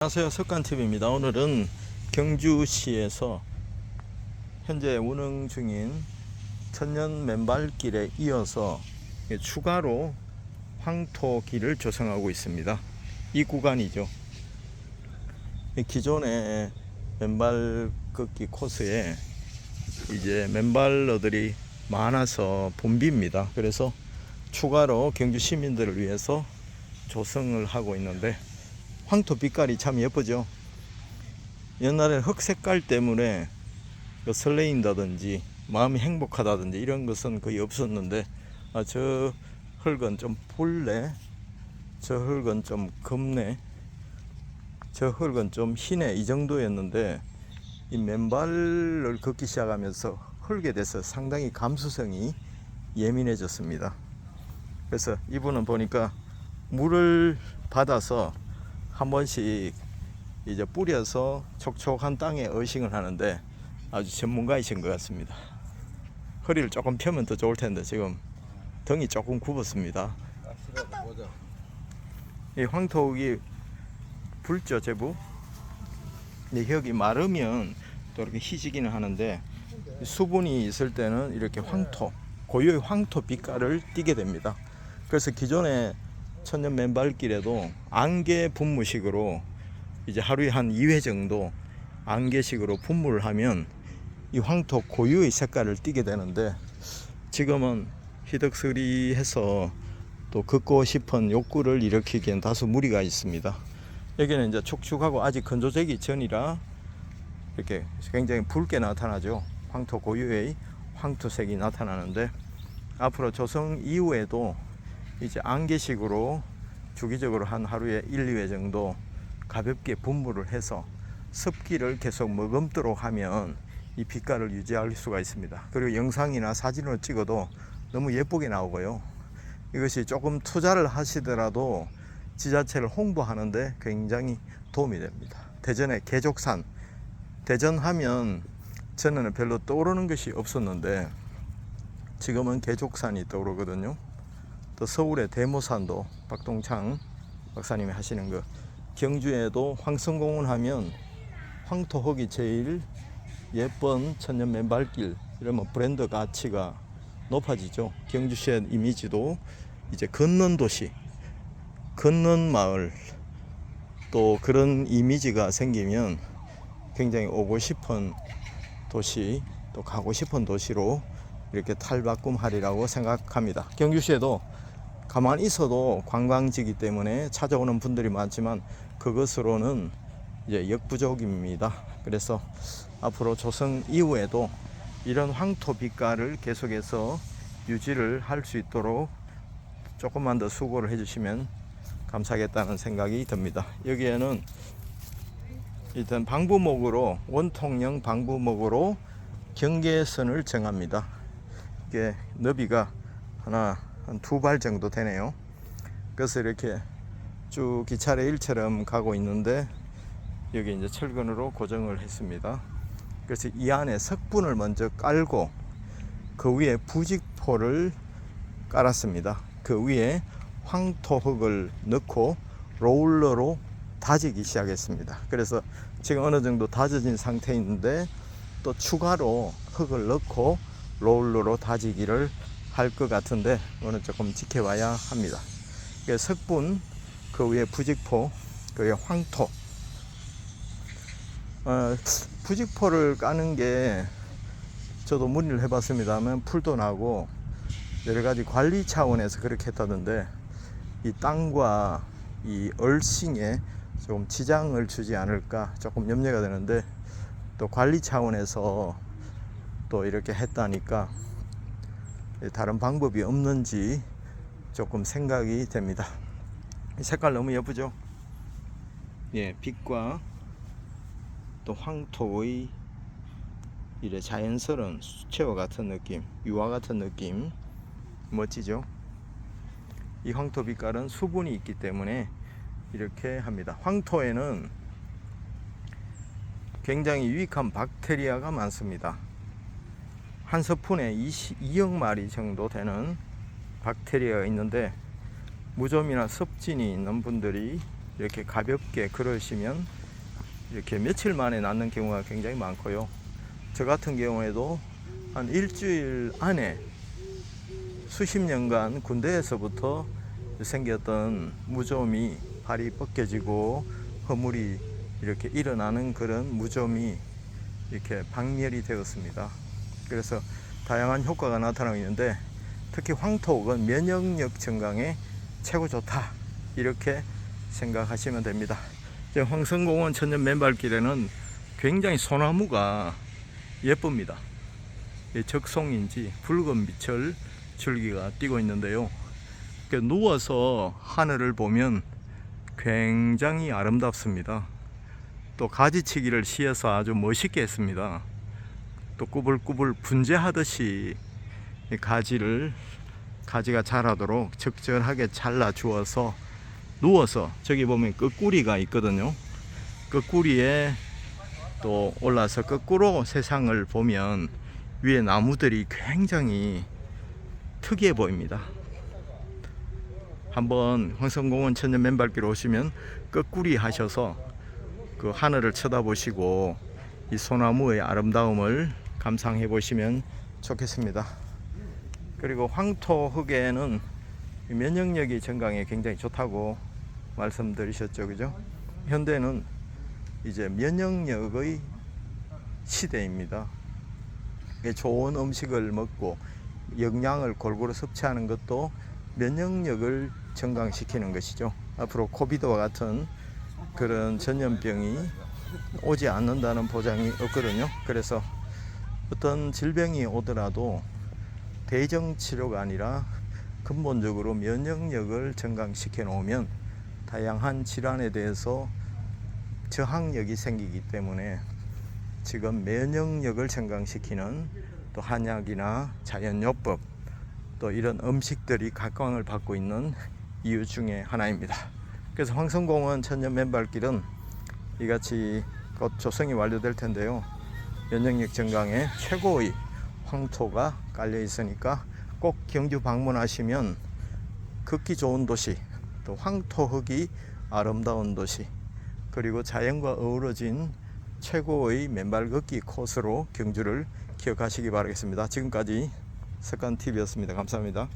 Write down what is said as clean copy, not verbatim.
안녕하세요, 석관TV입니다. 오늘은 경주시에서 현재 운행 중인 천년 맨발길에 이어서 추가로 황토길을 조성하고 있습니다. 이 구간이죠. 기존의 맨발 걷기 코스에 이제 맨발러들이 많아서 붐빕니다. 그래서 추가로 경주 시민들을 위해서 조성을 하고 있는데, 황토 빛깔이 참 예쁘죠. 옛날에는 흙 색깔 때문에 설레인다든지 마음이 행복하다든지 이런 것은 거의 없었는데, 저 흙은 좀 붉네, 저 흙은 좀 검네, 저 흙은 좀 희네, 이 정도였는데 이 맨발을 걷기 시작하면서 흙에 대해서 상당히 감수성이 예민해졌습니다. 그래서 이분은 보니까 물을 받아서 한 번씩 이제 뿌려서 촉촉한 땅에 어싱을 하는데 아주 전문가이신 것 같습니다. 허리를 조금 펴면 더 좋을 텐데 지금 등이 조금 굽었습니다. 이 황토흙이 붉죠, 제부. 근데 흙이 마르면 또 이렇게 희지기는 하는데, 수분이 있을 때는 이렇게 황토, 고유의 황토 빛깔을 띠게 됩니다. 그래서 기존에 천년 맨발길에도 안개 분무식으로 이제 하루에 한 2회 정도 안개식으로 분무를 하면 이 황토 고유의 색깔을 띠게 되는데, 지금은 희덕스리해서 또 걷고 싶은 욕구를 일으키기엔 다소 무리가 있습니다. 여기는 이제 촉촉하고 아직 건조되기 전이라 이렇게 굉장히 붉게 나타나죠. 황토 고유의 황토색이 나타나는데, 앞으로 조성 이후에도 이제 안개식으로 주기적으로 한 하루에 1, 2회 정도 가볍게 분무를 해서 습기를 계속 머금도록 하면 이 빛깔을 유지할 수가 있습니다. 그리고 영상이나 사진으로 찍어도 너무 예쁘게 나오고요. 이것이 조금 투자를 하시더라도 지자체를 홍보하는데 굉장히 도움이 됩니다. 대전의 개족산, 대전 하면 전에는 별로 떠오르는 것이 없었는데 지금은 개족산이 떠오르거든요. 또 서울의 대모산도 박동창 박사님이 하시는 거, 경주에도 황성공원 하면 황토흙이 제일 예쁜 천년 맨발길, 이러면 브랜드 가치가 높아지죠. 경주시의 이미지도 이제 걷는 도시, 걷는 마을, 또 그런 이미지가 생기면 굉장히 오고 싶은 도시, 또 가고 싶은 도시로 이렇게 탈바꿈하리라고 생각합니다. 경주시에도 가만히 있어도 관광지이기 때문에 찾아오는 분들이 많지만 그것으로는 이제 역부족입니다. 그래서 앞으로 조성 이후에도 이런 황토 빛깔을 계속해서 유지를 할 수 있도록 조금만 더 수고를 해주시면 감사하겠다는 생각이 듭니다. 여기에는 일단 방부목으로, 원통형 방부목으로 경계선을 정합니다. 이게 너비가 한 두 발 정도 되네요. 그래서 이렇게 쭉 기차의 일처럼 가고 있는데, 여기 이제 철근으로 고정을 했습니다. 그래서 이 안에 석분을 먼저 깔고 그 위에 부직포를 깔았습니다. 그 위에 황토흙을 넣고 롤러로 다지기 시작했습니다. 그래서 지금 어느 정도 다져진 상태인데 또 추가로 흙을 넣고 롤러로 다지기를 할 것 같은데, 이거는 조금 지켜봐야 합니다. 석분, 그 위에 부직포, 그 위에 황토. 부직포를 까는 게 저도 문의를 해봤습니다만 풀도 나고 여러 가지 관리 차원에서 그렇게 했다던데, 이 땅과 이 얼싱에 조금 지장을 주지 않을까 조금 염려가 되는데, 또 관리 차원에서 또 이렇게 했다니까 다른 방법이 없는지 조금 생각이 됩니다. 색깔 너무 예쁘죠? 예, 빛과 또 황토의 이래 자연스러운 수채화 같은 느낌, 유화 같은 느낌, 멋지죠? 이 황토 빛깔은 수분이 있기 때문에 이렇게 합니다. 황토에는 굉장히 유익한 박테리아가 많습니다. 한 스푼에 2억 마리 정도 되는 박테리아가 있는데, 무좀이나 습진이 있는 분들이 이렇게 가볍게 걸으시면 이렇게 며칠 만에 낫는 경우가 굉장히 많고요. 저 같은 경우에도 한 일주일 안에 수십 년간 군대에서부터 생겼던 무좀이 발이 벗겨지고 허물이 이렇게 일어나는 그런 무좀이 이렇게 박멸이 되었습니다. 그래서 다양한 효과가 나타나고 있는데 특히 황토옥은 면역력 증강에 최고 좋다 이렇게 생각하시면 됩니다. 황성공원 천년 맨발길에는 굉장히 소나무가 예쁩니다. 적송인지 붉은 빛을 줄기가 띄고 있는데요. 누워서 하늘을 보면 굉장히 아름답습니다. 또 가지치기를 시에서 아주 멋있게 했습니다. 또 꾸불꾸불 분재하듯이 가지가 자라도록 적절하게 잘라 주어서 누워서 저기 보면 끝구리가 있거든요. 끝구리에 또 올라서 거꾸로 세상을 보면 위에 나무들이 굉장히 특이해 보입니다. 한번 황성공원 천년 맨발길 오시면 거꾸리 하셔서 그 하늘을 쳐다보시고 이 소나무의 아름다움을 감상해 보시면 좋겠습니다. 그리고 황토흙에는 면역력이 증강에 굉장히 좋다고 말씀드리셨죠, 그죠? 현대는 이제 면역력의 시대입니다. 좋은 음식을 먹고 영양을 골고루 섭취하는 것도 면역력을 증강시키는 것이죠. 앞으로 코비드와 같은 그런 전염병이 오지 않는다는 보장이 없거든요. 그래서 어떤 질병이 오더라도 대정 치료가 아니라 근본적으로 면역력을 증강시켜 놓으면 다양한 질환에 대해서 저항력이 생기기 때문에 지금 면역력을 증강시키는 또 한약이나 자연요법 또 이런 음식들이 각광을 받고 있는 이유 중에 하나입니다. 그래서 황성공원 천년 맨발길은 이같이 곧 조성이 완료될 텐데요. 면역력 증강에 최고의 황토가 깔려 있으니까 꼭 경주 방문하시면 걷기 좋은 도시, 또 황토흙이 아름다운 도시, 그리고 자연과 어우러진 최고의 맨발 걷기 코스로 경주를 기억하시기 바라겠습니다. 지금까지 석간TV였습니다. 감사합니다.